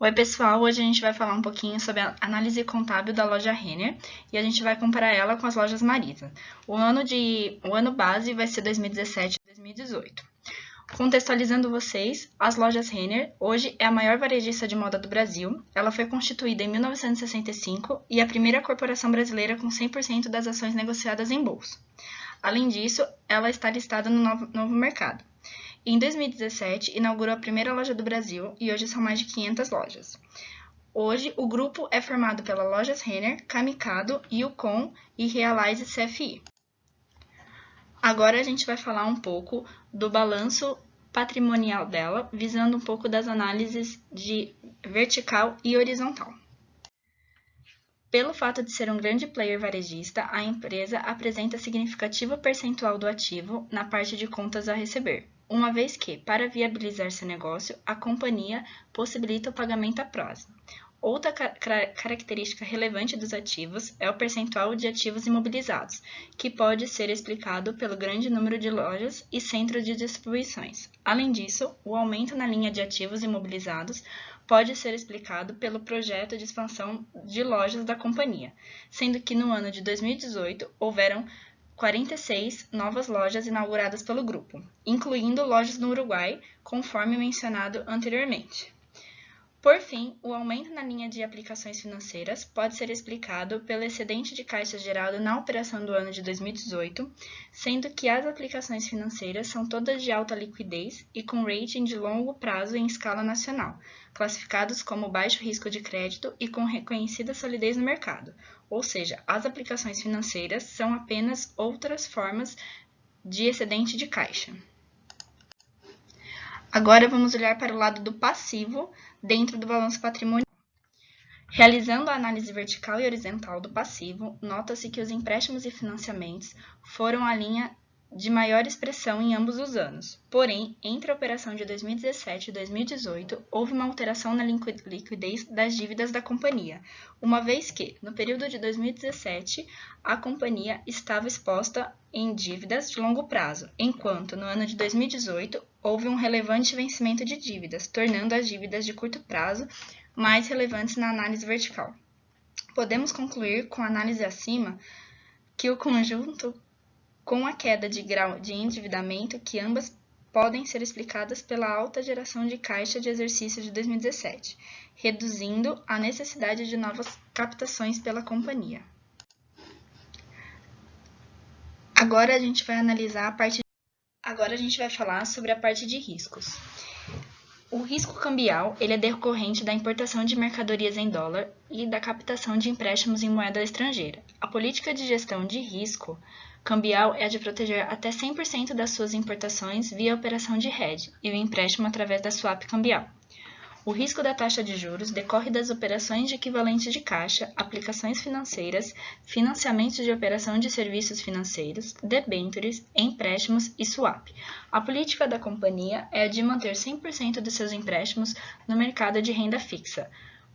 Oi, pessoal! Hoje a gente vai falar um pouquinho sobre a análise contábil da loja Renner e a gente vai comparar ela com as lojas Marisa. O ano base vai ser 2017 e 2018. Contextualizando vocês, as lojas Renner hoje é a maior varejista de moda do Brasil. Ela foi constituída em 1965 e a primeira corporação brasileira com 100% das ações negociadas em bolsa. Além disso, ela está listada no Novo Mercado. Em 2017, inaugurou a primeira loja do Brasil e hoje são mais de 500 lojas. Hoje, o grupo é formado pela Lojas Renner, Camicado, Yukon e Realize CFI. Agora a gente vai falar um pouco do balanço patrimonial dela, visando um pouco das análises de vertical e horizontal. Pelo fato de ser um grande player varejista, a empresa apresenta significativo percentual do ativo na parte de contas a receber, uma vez que, para viabilizar seu negócio, a companhia possibilita o pagamento a prazo. Outra característica relevante dos ativos é o percentual de ativos imobilizados, que pode ser explicado pelo grande número de lojas e centros de distribuições. Além disso, o aumento na linha de ativos imobilizados pode ser explicado pelo projeto de expansão de lojas da companhia, sendo que no ano de 2018 houveram 46 novas lojas inauguradas pelo grupo, incluindo lojas no Uruguai, conforme mencionado anteriormente. Por fim, o aumento na linha de aplicações financeiras pode ser explicado pelo excedente de caixa gerado na operação do ano de 2018, sendo que as aplicações financeiras são todas de alta liquidez e com rating de longo prazo em escala nacional, classificados como baixo risco de crédito e com reconhecida solidez no mercado, ou seja, as aplicações financeiras são apenas outras formas de excedente de caixa. Agora vamos olhar para o lado do passivo dentro do balanço patrimonial. Realizando a análise vertical e horizontal do passivo, nota-se que os empréstimos e financiamentos foram a linha de maior expressão em ambos os anos. Porém, entre a operação de 2017 e 2018, houve uma alteração na liquidez das dívidas da companhia, uma vez que, no período de 2017, a companhia estava exposta em dívidas de longo prazo, enquanto no ano de 2018 houve um relevante vencimento de dívidas, tornando as dívidas de curto prazo mais relevantes na análise vertical. Podemos concluir com a análise acima que o conjunto com a queda de grau de endividamento, que ambas podem ser explicadas pela alta geração de caixa de exercício de 2017, reduzindo a necessidade de novas captações pela companhia. Agora a gente vai falar sobre a parte de riscos. O risco cambial ele é decorrente da importação de mercadorias em dólar e da captação de empréstimos em moeda estrangeira. A política de gestão de risco cambial é a de proteger até 100% das suas importações via operação de hedge e o empréstimo através da swap cambial. O risco da taxa de juros decorre das operações de equivalente de caixa, aplicações financeiras, financiamentos de operação de serviços financeiros, debêntures, empréstimos e swap. A política da companhia é a de manter 100% de seus empréstimos no mercado de renda fixa,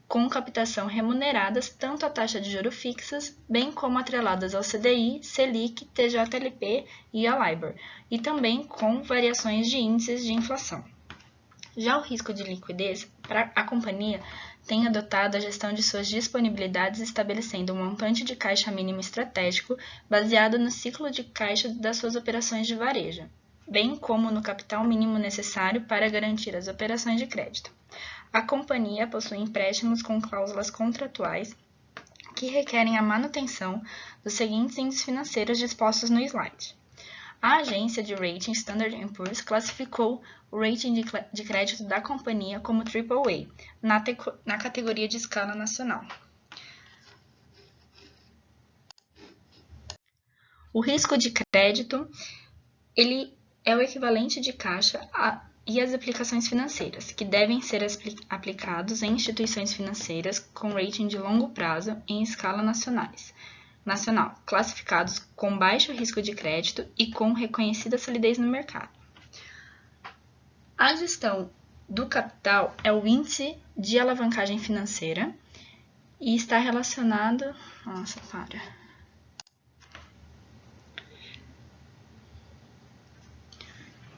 com captação remuneradas tanto a taxa de juros fixas, bem como atreladas ao CDI, Selic, TJLP e a LIBOR, e também com variações de índices de inflação. Já o risco de liquidez, a companhia tem adotado a gestão de suas disponibilidades estabelecendo um montante de caixa mínimo estratégico baseado no ciclo de caixa das suas operações de varejo, bem como no capital mínimo necessário para garantir as operações de crédito. A companhia possui empréstimos com cláusulas contratuais que requerem a manutenção dos seguintes índices financeiros dispostos no slide. A agência de rating Standard & Poor's classificou o rating de crédito da companhia como AAA, na categoria de escala nacional. O risco de crédito ele é o equivalente de caixa e as aplicações financeiras, que devem ser aplicados em instituições financeiras com rating de longo prazo em escala nacional, classificados com baixo risco de crédito e com reconhecida solidez no mercado. A gestão do capital é o índice de alavancagem financeira e está relacionado...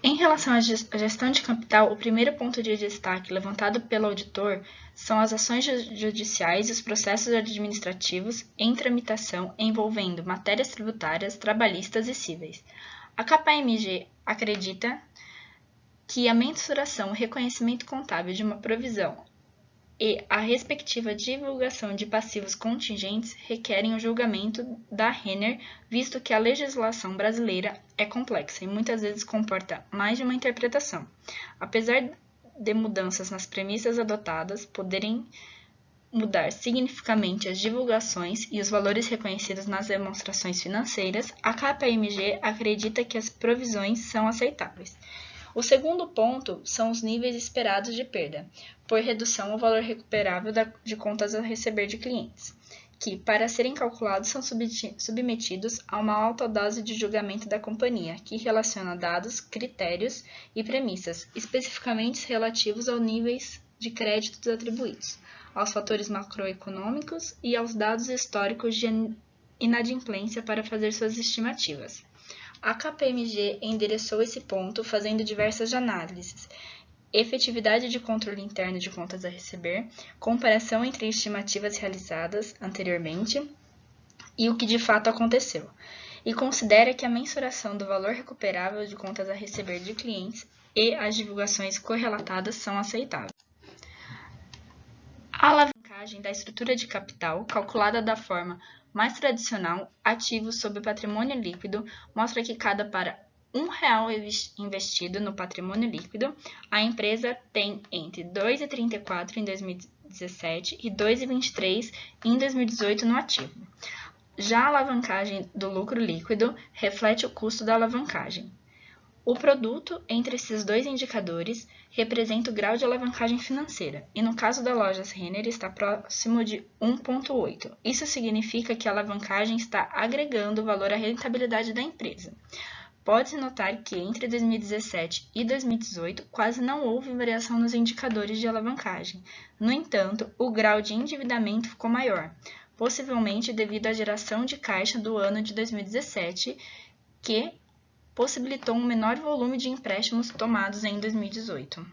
Em Em relação à gestão de capital, o primeiro ponto de destaque levantado pelo auditor são as ações judiciais e os processos administrativos em tramitação envolvendo matérias tributárias, trabalhistas e cíveis. A KPMG acredita que a mensuração e reconhecimento contábil de uma provisão e a respectiva divulgação de passivos contingentes requerem o julgamento da Renner, visto que a legislação brasileira é complexa e muitas vezes comporta mais de uma interpretação. Apesar de mudanças nas premissas adotadas poderem mudar significativamente as divulgações e os valores reconhecidos nas demonstrações financeiras, a KPMG acredita que as provisões são aceitáveis. O segundo ponto são os níveis esperados de perda, por redução ao valor recuperável de contas a receber de clientes, que, para serem calculados, são submetidos a uma alta dose de julgamento da companhia, que relaciona dados, critérios e premissas, especificamente relativos aos níveis de créditos atribuídos, aos fatores macroeconômicos e aos dados históricos de inadimplência para fazer suas estimativas. A KPMG endereçou esse ponto fazendo diversas análises: efetividade de controle interno de contas a receber, comparação entre estimativas realizadas anteriormente e o que de fato aconteceu, e considera que a mensuração do valor recuperável de contas a receber de clientes e as divulgações correlatadas são aceitáveis. A alavancagem da estrutura de capital, calculada da forma mais tradicional, ativos sobre patrimônio líquido, mostra que para R$1 investido no patrimônio líquido, a empresa tem entre R$ 2,34 em 2017 e R$ 2,23 em 2018 no ativo. Já a alavancagem do lucro líquido reflete o custo da alavancagem. O produto entre esses dois indicadores representa o grau de alavancagem financeira, e no caso da Lojas Renner está próximo de 1,8. Isso significa que a alavancagem está agregando valor à rentabilidade da empresa. Pode-se notar que entre 2017 e 2018 quase não houve variação nos indicadores de alavancagem. No entanto, o grau de endividamento ficou maior, possivelmente devido à geração de caixa do ano de 2017, que possibilitou um menor volume de empréstimos tomados em 2018.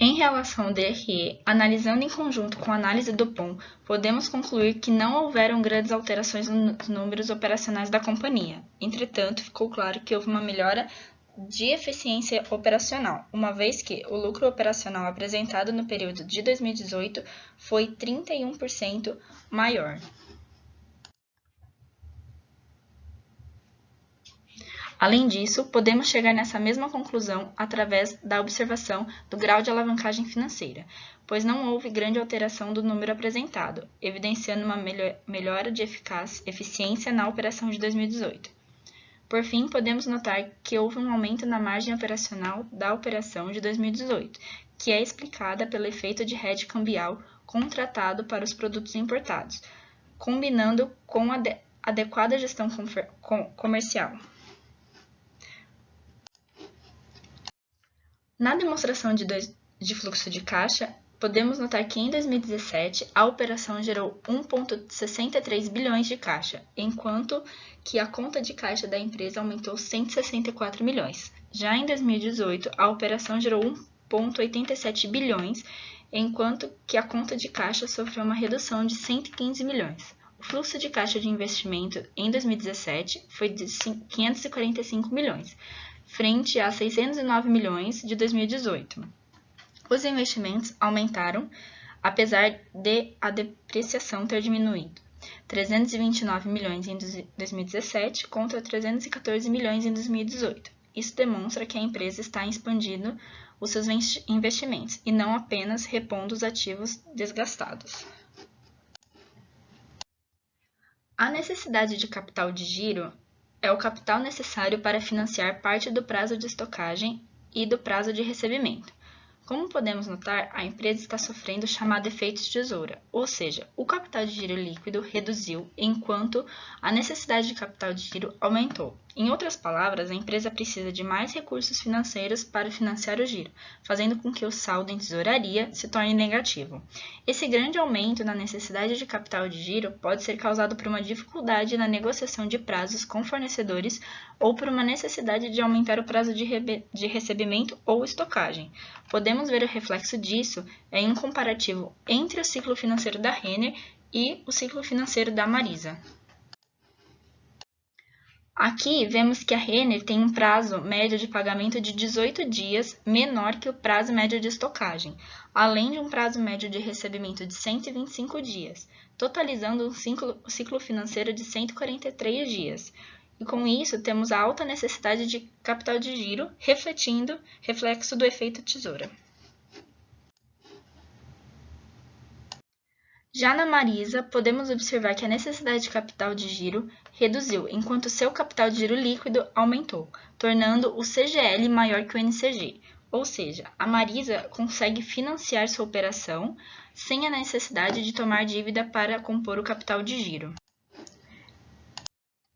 Em relação ao DRE, analisando em conjunto com a análise do POM, podemos concluir que não houveram grandes alterações nos números operacionais da companhia. Entretanto, ficou claro que houve uma melhora de eficiência operacional, uma vez que o lucro operacional apresentado no período de 2018 foi 31% maior. Além disso, podemos chegar nessa mesma conclusão através da observação do grau de alavancagem financeira, pois não houve grande alteração do número apresentado, evidenciando uma melhora de eficiência na operação de 2018. Por fim, podemos notar que houve um aumento na margem operacional da operação de 2018, que é explicada pelo efeito de hedge cambial contratado para os produtos importados, combinando com a adequada gestão comercial. Na demonstração de fluxo de caixa, podemos notar que em 2017 a operação gerou 1,63 bilhões de caixa, enquanto que a conta de caixa da empresa aumentou 164 milhões. Já em 2018, a operação gerou 1,87 bilhões, enquanto que a conta de caixa sofreu uma redução de 115 milhões. O fluxo de caixa de investimento em 2017 foi de 545 milhões, frente a 609 milhões de 2018. Os investimentos aumentaram, apesar de a depreciação ter diminuído, 329 milhões em 2017 contra 314 milhões em 2018. Isso demonstra que a empresa está expandindo os seus investimentos e não apenas repondo os ativos desgastados. A necessidade de capital de giro é o capital necessário para financiar parte do prazo de estocagem e do prazo de recebimento. Como podemos notar, a empresa está sofrendo o chamado efeito de tesoura, ou seja, o capital de giro líquido reduziu enquanto a necessidade de capital de giro aumentou. Em outras palavras, a empresa precisa de mais recursos financeiros para financiar o giro, fazendo com que o saldo em tesouraria se torne negativo. Esse grande aumento na necessidade de capital de giro pode ser causado por uma dificuldade na negociação de prazos com fornecedores ou por uma necessidade de aumentar o prazo de recebimento ou estocagem. Podemos ver o reflexo disso em um comparativo entre o ciclo financeiro da Renner e o ciclo financeiro da Marisa. Aqui vemos que a Renner tem um prazo médio de pagamento de 18 dias, menor que o prazo médio de estocagem, além de um prazo médio de recebimento de 125 dias, totalizando um ciclo financeiro de 143 dias. E com isso, temos a alta necessidade de capital de giro, reflexo do efeito tesoura. Já na Marisa, podemos observar que a necessidade de capital de giro reduziu, enquanto seu capital de giro líquido aumentou, tornando o CGL maior que o NCG. Ou seja, a Marisa consegue financiar sua operação sem a necessidade de tomar dívida para compor o capital de giro.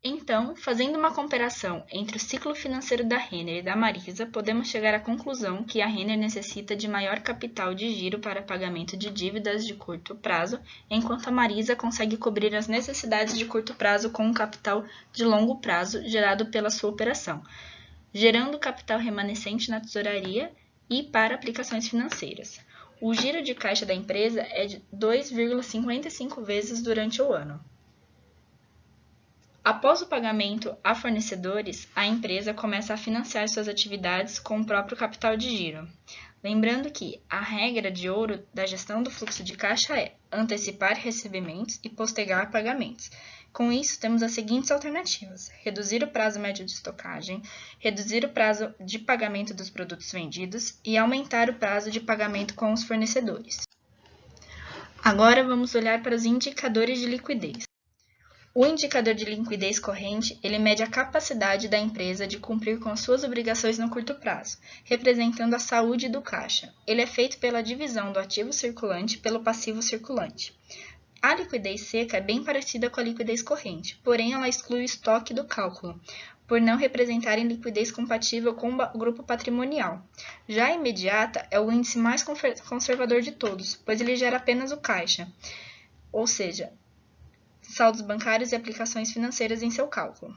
Então, fazendo uma comparação entre o ciclo financeiro da Renner e da Marisa, podemos chegar à conclusão que a Renner necessita de maior capital de giro para pagamento de dívidas de curto prazo, enquanto a Marisa consegue cobrir as necessidades de curto prazo com um capital de longo prazo gerado pela sua operação, gerando capital remanescente na tesouraria e para aplicações financeiras. O giro de caixa da empresa é de 2,55 vezes durante o ano. Após o pagamento a fornecedores, a empresa começa a financiar suas atividades com o próprio capital de giro. Lembrando que a regra de ouro da gestão do fluxo de caixa é antecipar recebimentos e postergar pagamentos. Com isso, temos as seguintes alternativas: reduzir o prazo médio de estocagem, reduzir o prazo de pagamento dos produtos vendidos e aumentar o prazo de pagamento com os fornecedores. Agora vamos olhar para os indicadores de liquidez. O indicador de liquidez corrente, ele mede a capacidade da empresa de cumprir com as suas obrigações no curto prazo, representando a saúde do caixa. Ele é feito pela divisão do ativo circulante pelo passivo circulante. A liquidez seca é bem parecida com a liquidez corrente, porém ela exclui o estoque do cálculo, por não representarem liquidez compatível com o grupo patrimonial. Já a imediata é o índice mais conservador de todos, pois ele gera apenas o caixa, ou seja, saldos bancários e aplicações financeiras em seu cálculo.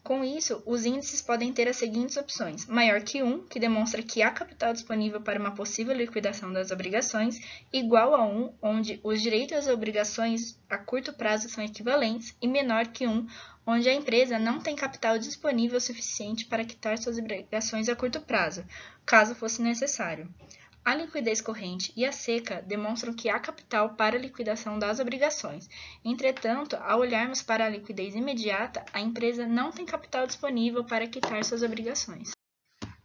Com isso, os índices podem ter as seguintes opções: maior que 1, que demonstra que há capital disponível para uma possível liquidação das obrigações, igual a 1, onde os direitos e as obrigações a curto prazo são equivalentes, e menor que 1, onde a empresa não tem capital disponível suficiente para quitar suas obrigações a curto prazo, caso fosse necessário. A liquidez corrente e a seca demonstram que há capital para a liquidação das obrigações. Entretanto, ao olharmos para a liquidez imediata, a empresa não tem capital disponível para quitar suas obrigações.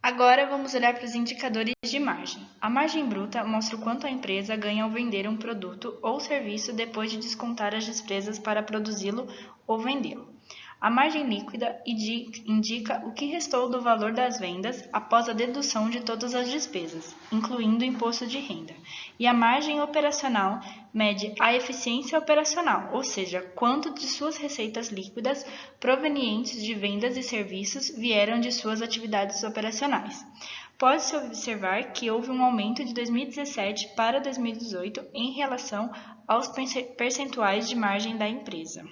Agora vamos olhar para os indicadores de margem. A margem bruta mostra o quanto a empresa ganha ao vender um produto ou serviço depois de descontar as despesas para produzi-lo ou vendê-lo. A margem líquida indica o que restou do valor das vendas após a dedução de todas as despesas, incluindo o imposto de renda. E a margem operacional mede a eficiência operacional, ou seja, quanto de suas receitas líquidas provenientes de vendas e serviços vieram de suas atividades operacionais. Pode-se observar que houve um aumento de 2017 para 2018 em relação aos percentuais de margem da empresa.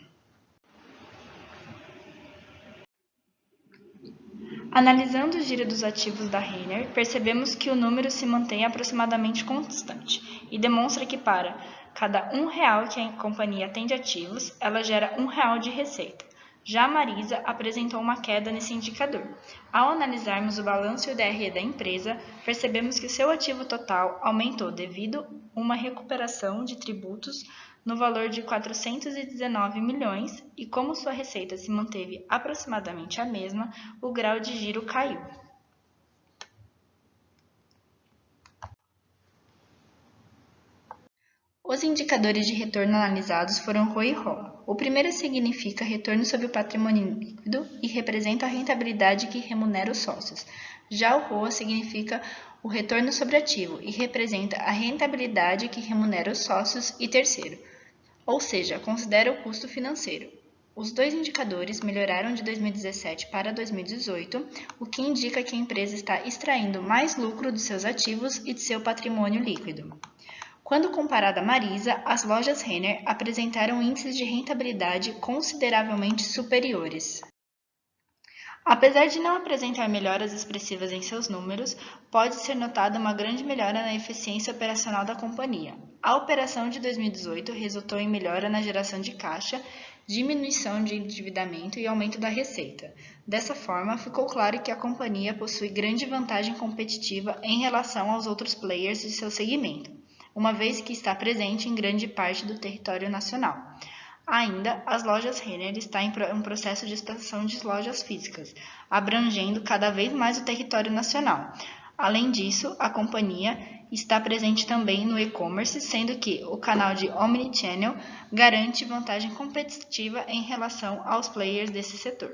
Analisando o giro dos ativos da Renner, percebemos que o número se mantém aproximadamente constante e demonstra que para cada R$1 que a companhia tem de ativos, ela gera R$1 de receita. Já a Marisa apresentou uma queda nesse indicador. Ao analisarmos o balanço e o DRE da empresa, percebemos que seu ativo total aumentou devido a uma recuperação de tributos no valor de 419 milhões e como sua receita se manteve aproximadamente a mesma, o grau de giro caiu. Os indicadores de retorno analisados foram ROE e ROA. O primeiro significa retorno sobre o patrimônio líquido e representa a rentabilidade que remunera os sócios. Já o ROA significa o retorno sobre ativo e representa a rentabilidade que remunera os sócios e terceiro, ou seja, considera o custo financeiro. Os dois indicadores melhoraram de 2017 para 2018, o que indica que a empresa está extraindo mais lucro dos seus ativos e de seu patrimônio líquido. Quando comparada à Marisa, as lojas Renner apresentaram índices de rentabilidade consideravelmente superiores. Apesar de não apresentar melhoras expressivas em seus números, pode ser notada uma grande melhora na eficiência operacional da companhia. A operação de 2018 resultou em melhora na geração de caixa, diminuição de endividamento e aumento da receita. Dessa forma, ficou claro que a companhia possui grande vantagem competitiva em relação aos outros players de seu segmento, uma vez que está presente em grande parte do território nacional. Ainda, as lojas Renner estão em um processo de expansão de lojas físicas, abrangendo cada vez mais o território nacional. Além disso, a companhia está presente também no e-commerce, sendo que o canal de Omnichannel garante vantagem competitiva em relação aos players desse setor.